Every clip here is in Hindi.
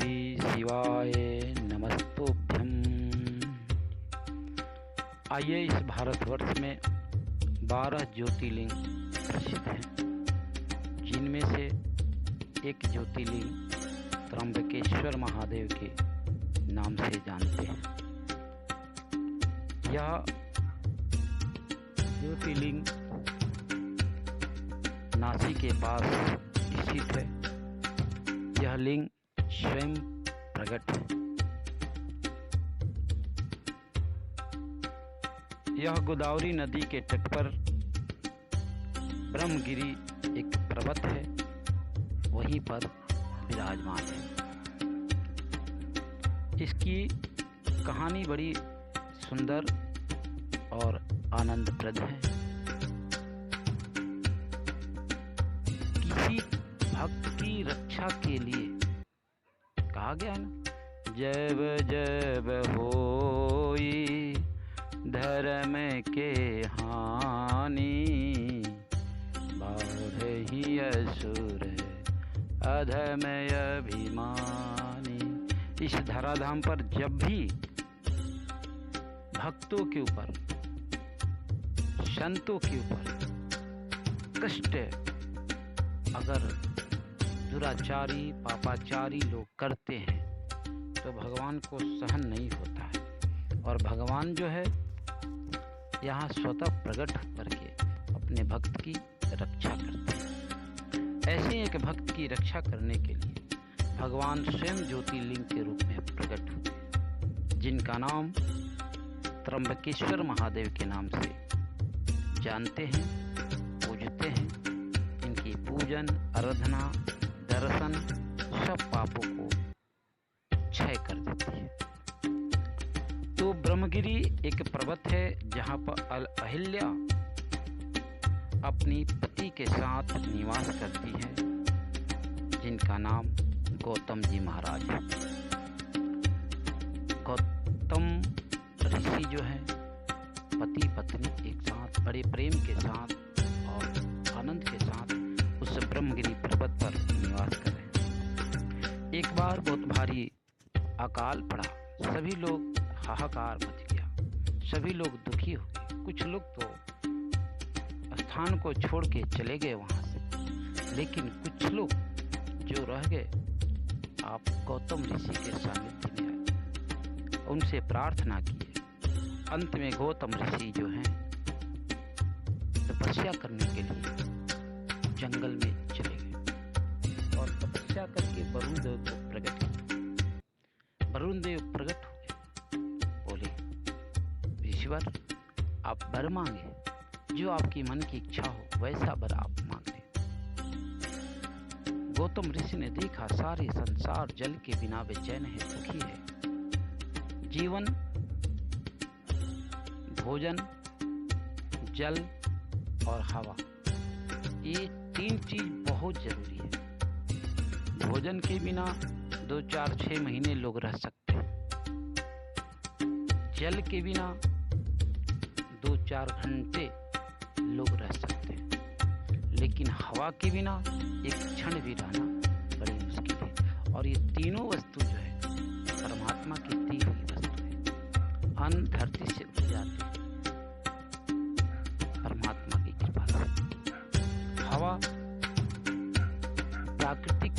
श्री शिवाय नमस्तुभ्यं। आइए, इस भारतवर्ष में 12 ज्योतिर्लिंग प्रसिद्ध हैं, जिनमें से एक ज्योतिर्लिंग त्र्यंबकेश्वर महादेव के नाम से जानते हैं। यह ज्योतिर्लिंग नासिक के पास स्थित है। यह लिंग स्वयं प्रकट है। यह गोदावरी नदी के तट पर ब्रह्मगिरी एक पर्वत है, वहीं पर विराजमान है। इसकी कहानी बड़ी सुंदर और आनंदप्रद है। किसी भक्त की रक्षा के लिए कहा गया ना, जब जब होई धर्म के हानि, बाढ़हि असुर अधम अभिमानी। इस धराधाम पर जब भी भक्तों के ऊपर, संतों के ऊपर कष्ट अगर दुराचारी पापाचारी लोग करते हैं तो भगवान को सहन नहीं होता है, और भगवान जो है यहाँ स्वतः प्रकट होकर के अपने भक्त की रक्षा करते हैं। ऐसे एक भक्त की रक्षा करने के लिए भगवान स्वयं ज्योतिर्लिंग के रूप में प्रकट होते हैं, जिनका नाम त्र्यंबकेश्वर महादेव के नाम से जानते हैं, पूजते हैं। इनकी पूजन, आराधना, दर्शन सब पापों को क्षय कर देती है। तो ब्रह्मगिरी एक पर्वत है जहाँ पर अहिल्या अपनी पति के साथ निवास करती है, जिनका नाम गौतम जी महाराज है। गौतम ऋषि जो है पति पत्नी एक साथ बड़े प्रेम के साथ और आनंद के साथ उस ब्रह्मगिरी पर्वत पर निवास कर रहे हैं। एक बार बहुत भारी अकाल पड़ा, सभी लोग हाहाकार मच गया, सभी लोग दुखी हो गए। कुछ लोग तो स्थान को छोड़ के चले गए वहां से, लेकिन कुछ लोग जो रह गए आप गौतम ऋषि के सानिध्य में आए, उनसे प्रार्थना किए। अंत में गौतम ऋषि जो हैं तपस्या करने के लिए जंगल में चले गए और तपस्या करके वरुण देव को प्रकट किया। वरुण देव प्रकट हो गए, बोले ईश्वर आप वर मांगे, जो आपकी मन की इच्छा हो वैसा वर आप मांगे। गौतम ऋषि ने देखा सारे संसार जल के बिना बेचैन है, दुखी है। जीवन, भोजन, जल और हवा, ये 3 चीज बहुत जरूरी है। भोजन के बिना 2, 4, 6 महीने लोग रह सकते हैं। जल के बिना 2, 4 घंटे लोग रह सकते हैं, लेकिन हवा के बिना एक क्षण भी रहना बड़ी मुश्किल है। और ये तीनों वस्तु जो है परमात्मा की दी हुई वस्तु है। अन्न धरती से उठ जाते हैं परमात्मा की कृपा से। हवा प्राकृतिक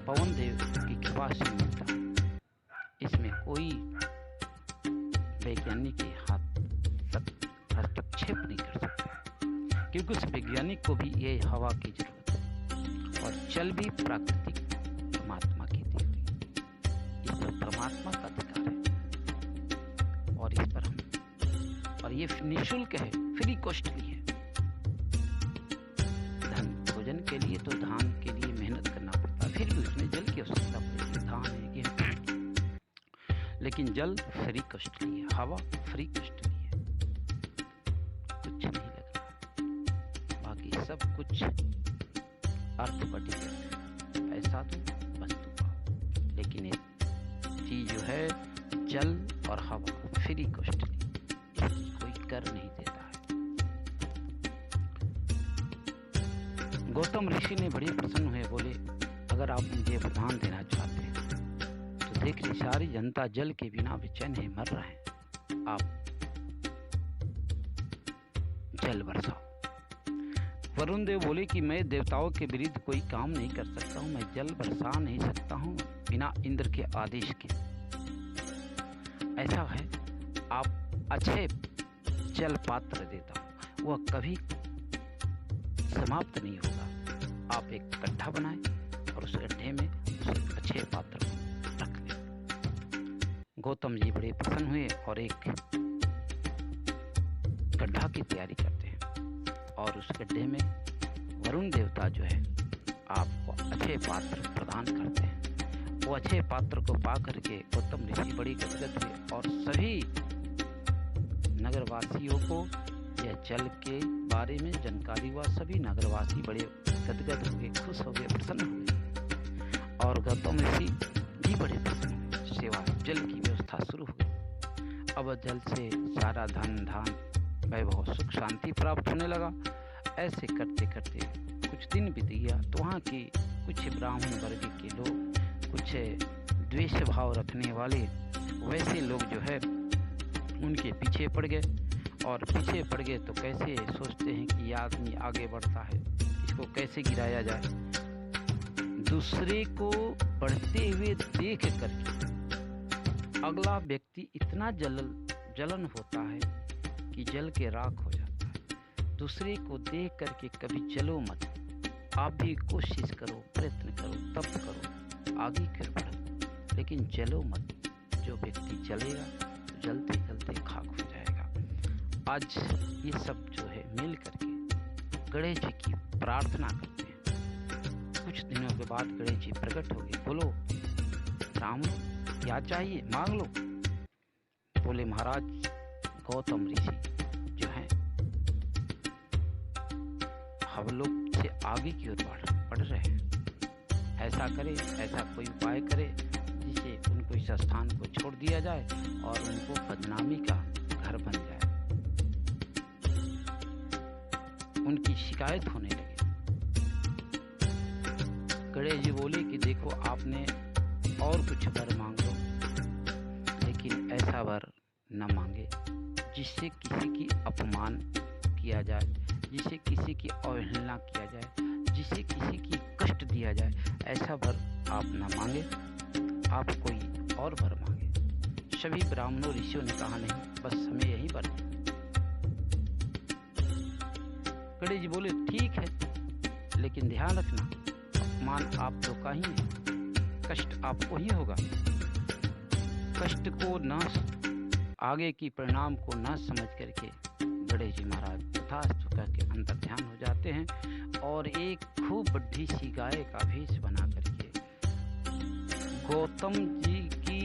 पवन देव की कृपा से मिलता है। इसमें कोई वैज्ञानिक के हाथ तक हस्तक्षेप नहीं कर सकता, क्योंकि उस वैज्ञानिक को भी ये हवा की जरूरत है। और जल भी प्राकृतिक परमात्मा की दी हुई, ये तो परमात्मा का अधिकार है और इस पर हम, और ये निःशुल्क है, फ्री कॉस्टली है। भोजन के लिए तो धान के लिए मेहनत करना पड़ता है, फिर भी उसमें जल की आवश्यकता पड़ती है। धान है, गेहूं, लेकिन जल फ्री कॉस्टली है, हवा फ्री कॉस्टली है, कुछ नहीं लग रहा। बाकी सब कुछ अर्थपटिक है, पैसा दो वस्तु पाओ, लेकिन एक चीज जो है जल और हवा फ्री कॉस्टली, कोई कर नहीं देता है। गौतम ऋषि ने बड़े प्रसन्न हुए, बोले अगर आप मुझे वरदान देना चाहते हैं देख रही सारी जनता जल के बिना बेचैन है, मर रहे हैं, आप जल बरसाओ। वरुण देव बोले कि मैं देवताओं के विरुद्ध कोई काम नहीं कर सकता हूँ, मैं जल बरसा नहीं सकता हूँ बिना इंद्र के आदेश के। ऐसा है, आप अच्छे जल पात्र देता हूँ, वह कभी समाप्त नहीं होगा। आप एक गड्ढा बनाएं और उस गड्ढे में उस अच्छे पात्र को रख लें। गौतम जी बड़े प्रसन्न हुए और एक गड्ढा की तैयारी करते हैं और उस गड्ढे में वरुण देवता जो है आपको अच्छे पात्र प्रदान करते हैं। वो अच्छे पात्र को पा करके गौतम ऋषि बड़ी गदगद हुए और सभी नगरवासियों को यह जल के बारे में जानकारी हुआ। सभी नगरवासी बड़े गदगद हो गए, खुश हो गए, प्रसन्न हो गए और गौतम ऋषि भी बड़े प्रसन्न हुए। सेवा जल की व्यवस्था शुरू हो गई। अब जल से सारा धन धान वैभव सुख शांति प्राप्त होने लगा। ऐसे करते करते कुछ दिन बीत गया तो वहाँ के कुछ ब्राह्मण वर्ग के लोग, कुछ द्वेष भाव रखने वाले वैसे लोग जो है उनके पीछे पड़ गए और पीछे पड़ गए तो कैसे सोचते हैं कि ये आदमी आगे बढ़ता है, इसको कैसे गिराया जाए। दूसरे को बढ़ते हुए देख करके अगला व्यक्ति इतना जलन होता है कि जल के राख हो जाता है। दूसरे को देख करके कभी जलो मत, आप भी कोशिश करो, प्रयत्न करो, तप करो, आगे फिर बढ़ो, लेकिन जलो मत। जो व्यक्ति जलेगा तो जलते जलते खाक हो जाएगा। आज ये सब जो है मिल करके गणेश जी की प्रार्थना करते हैं। कुछ दिनों के बाद गणेश जी प्रकट हो गए। बोलो ब्राह्मण क्या चाहिए, मांग लो। बोले महाराज गौतम ऋषि जो है हम लोग से आगे की ओर बढ़ रहे हैं। ऐसा करे, ऐसा कोई उपाय करे जिससे उनको इस स्थान को छोड़ दिया जाए और उनको बदनामी का घर बन जाए, उनकी शिकायत होने लगे। गणेश जी बोले कि देखो आपने और कुछ वर मांग लो, लेकिन ऐसा वर न मांगे जिससे किसी की अपमान किया जाए, जिससे किसी की अवहेलना किया जाए, जिससे किसी की कष्ट दिया जाए। ऐसा वर आप न मांगे, आप कोई और वर मांगे। सभी ब्राह्मणों ऋषियों ने कहा नहीं, बस हमें यही वर है। गणेश जी बोले ठीक है, लेकिन ध्यान रखना अपमान आप लोग का ही है, कष्ट आपको ही होगा। कष्ट को न आगे की परिणाम को न समझ करके गणेश जी महाराज तथास्तु करके अंतर ध्यान हो जाते हैं और एक खूब बड़ी सी गाय का भेष बना करके गौतम जी की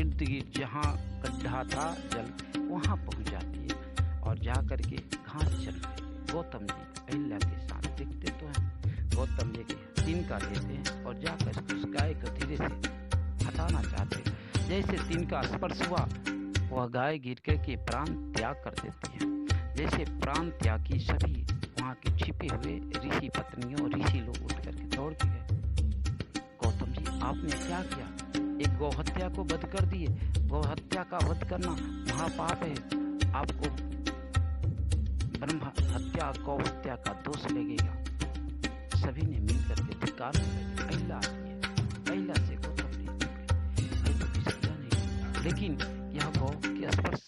इर्द गिर्द जहाँ गड्ढा था जल वहाँ पहुँच जाती है और जा करके घास चल रहे। गौतम जी अहिल्या के साथ दिखते तो हैं। गौतम जी के तिनका लेते हैं और जाकर उस गाय को धीरे से हटाना चाहते हैं। जैसे तिनका स्पर्श हुआ वह गाय गिर के प्राण त्याग कर देती है। जैसे प्राण त्याग की सभी वहाँ के छिपे हुए ऋषि पत्नियों ऋषि लोग उठ करके दौड़ के गए। गौतम जी आपने क्या किया, एक गौहत्या को वध कर दिए। गौहत्या का वध करना महापाप है, आपको ब्रह्म हत्या गौ हत्या का दोष लगेगा। सभी ने मिलकर के धिक्कारने लगे। अहिल्या से गौतम जी मैं तो किसी किया नहीं, लेकिन यह गौ के स्पर्श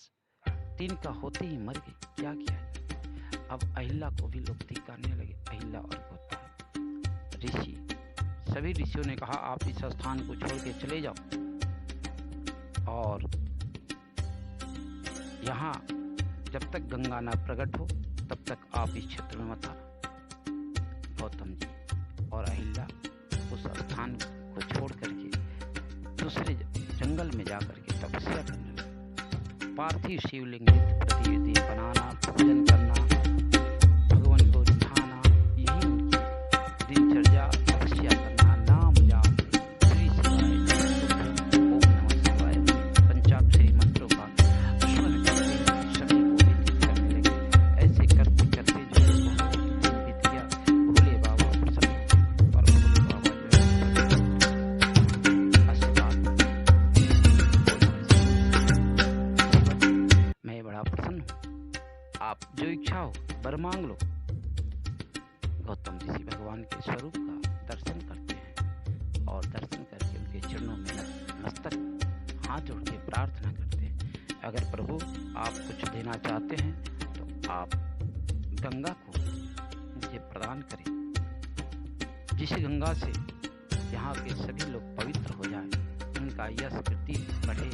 तिनका होते ही मर गई, क्या किया जाए। अब अहिल्या को भी लोग धिक्कारने लगे। अहिल्या और गौतम ऋषि, सभी ऋषियों ने कहा आप इस स्थान को छोड़ के चले जाओ और यहाँ जब तक गंगा न प्रकट हो तब तक आप इस क्षेत्र में मत आना। गौतम जी और अहिल्या उस स्थान को छोड़ करके दूसरे जंगल में जाकर के तपस्या करने लगे। पार्थिव शिवलिंग प्रतिनिधि बनाना, पूजन करना, भगवान को रिझाना, यही उनकी दिनचर्या। तपस्या करना, नाम जाप, श्री शिवाय, ओम नमः शिवाय, पंचाक्षरी मंत्रों का श्रवण करके सभी को विदित करने लगे। ऐसे करते करते जो है बहुत दिन बीत गया। भोले बाबा प्रसन्न और भोले बाबा जो है अस्पताल वर मांग लो। गौतम ऋषि भगवान के स्वरूप का दर्शन करते हैं और दर्शन करके उनके चरणों में मस्तक हाथ जोड़ के प्रार्थना करते हैं, अगर प्रभु आप कुछ देना चाहते हैं तो आप गंगा को मुझे प्रदान करें, जिस गंगा से यहाँ के सभी लोग पवित्र हो जाए, उनका यश कीर्ति बढ़े,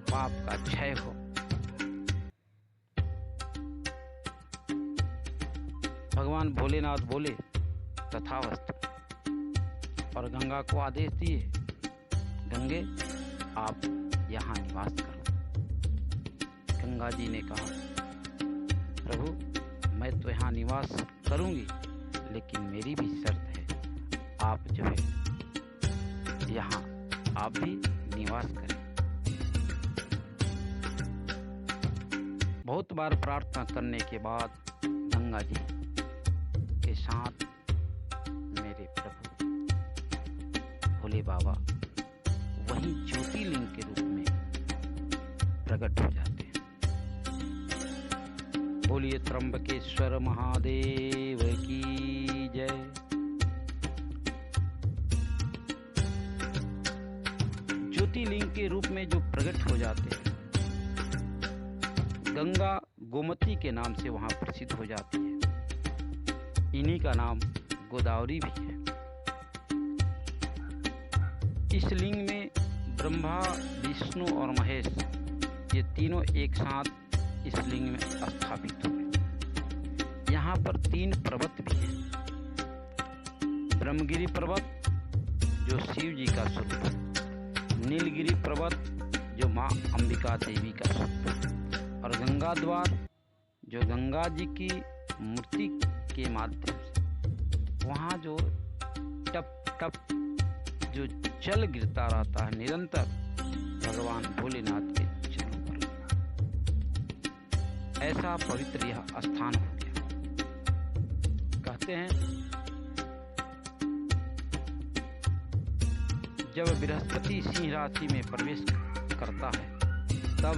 पाप का क्षय हो। भगवान भोलेनाथ बोले तथास्तु और गंगा को आदेश दिए, गंगे आप यहाँ निवास करो। गंगा जी ने कहा, प्रभु मैं तो यहाँ निवास करूँगी, लेकिन मेरी भी शर्त है, आप जो है यहाँ आप भी निवास करें। बहुत बार प्रार्थना करने के बाद गंगा जी के साथ मेरे प्रभु भोले बाबा वही ज्योतिर्लिंग के रूप में प्रकट हो जाते हैं। बोलिए त्र्यंबकेश्वर महादेव की जय। ज्योतिर्लिंग के रूप में जो प्रकट हो जाते हैं, गंगा गोमती के नाम से वहां प्रसिद्ध हो जाती है। इन्हीं का नाम गोदावरी भी है। इस लिंग में ब्रह्मा, विष्णु और महेश ये तीनों एक साथ इस लिंग में स्थापित हुए। यहाँ पर 3 पर्वत भी हैं। ब्रह्मगिरि पर्वत जो शिव जी का स्वरूप है, नीलगिरि पर्वत जो माँ अंबिका देवी का स्वरूप है, और गंगा द्वार जो गंगा जी की मूर्ति के माध्यम से वहाँ जो टप टप जो जल गिरता रहता है निरंतर भगवान भोलेनाथ के चरणों पर, ऐसा पवित्र यह स्थान हो गया। कहते हैं जब बृहस्पति सिंह राशि में प्रवेश करता है, तब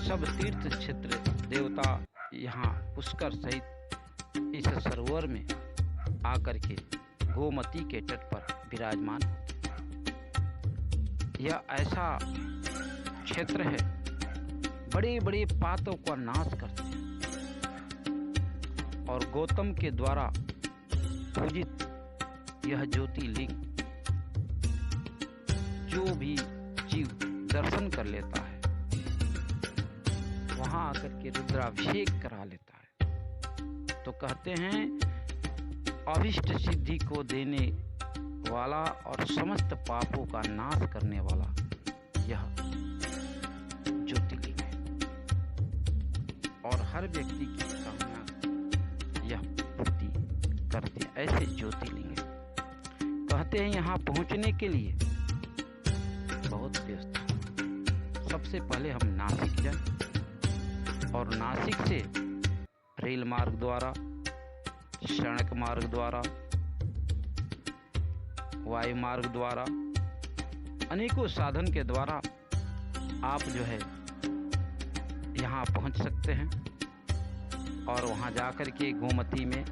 सब तीर्थ क्षेत्र देवता यहाँ पुष्कर सहित इस सरोवर में आकर के गोमती के तट पर विराजमान होते हैं। यह ऐसा क्षेत्र है, बड़े बड़े पापों का नाश करते हैं, और गौतम के द्वारा पूजित यह ज्योतिर्लिंग जो भी जीव दर्शन कर लेता है, वहां आकर के रुद्राभिषेक करा लेता है। तो कहते हैं अभिष्ट सिद्धि को देने वाला और समस्त पापों का नाश करने वाला यह ज्योतिर्लिंग है, और हर व्यक्ति की कामना यह पूर्ति करते हैं। ऐसे ज्योतिर्लिंग है। कहते हैं यहाँ पहुँचने के लिए बहुत व्यवस्था। सबसे पहले हम नासिक जाएं, और नासिक से रेल मार्ग द्वारा, सड़क मार्ग द्वारा, वायु मार्ग द्वारा, अनेकों साधन के द्वारा आप जो है यहाँ पहुँच सकते हैं। और वहाँ जाकर के गोमती में,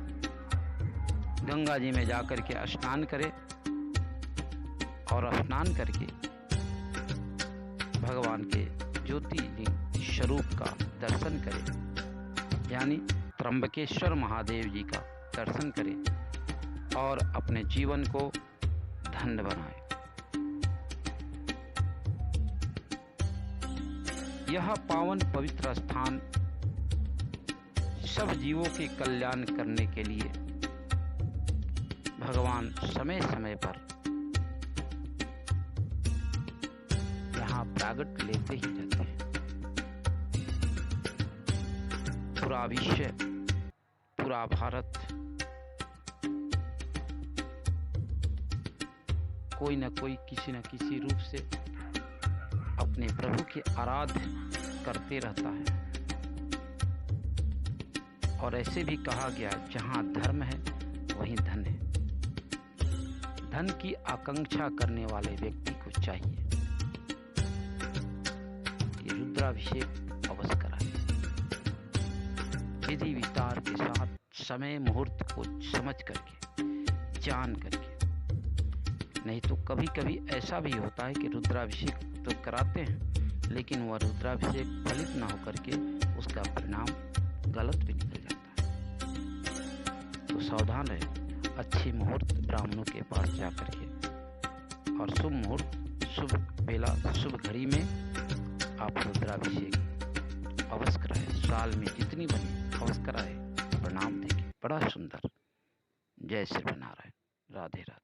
गंगा जी में जाकर के स्नान करें, और स्नान करके भगवान के ज्योतिर्लिंग स्वरूप का दर्शन करें, यानी त्र्यंबकेश्वर महादेव जी का दर्शन करें और अपने जीवन को धन्य बनाएं। यह पावन पवित्र स्थान सब जीवों के कल्याण करने के लिए भगवान समय समय पर यहाँ प्रागट लेते ही रहते हैं। पूरा विश्व, पूरा भारत कोई न कोई किसी न किसी रूप से अपने प्रभु के आराध्य करते रहता है। और ऐसे भी कहा गया, जहाँ धर्म है वहीं धन है। धन की आकांक्षा करने वाले व्यक्ति को चाहिए कि रुद्राभिषेक अवश्य कराए। विधि विस्तार के साथ समय मुहूर्त को समझ करके, जान करके। नहीं तो कभी कभी ऐसा भी होता है कि रुद्राभिषेक तो कराते हैं, लेकिन वह रुद्राभिषेक फलित ना होकर के उसका परिणाम गलत भी निकल जाता है। तो सावधान रहे, अच्छे मुहूर्त ब्राह्मणों के पास जा करके और शुभ मुहूर्त, शुभ बेला, शुभ घड़ी में आप रुद्राभिषेक अवश्य कराएं। साल में जितनी बने अवश्य कराएं, प्रणाम देंगे। बड़ा सुंदर। जय श्री नारायण। राधे राधे।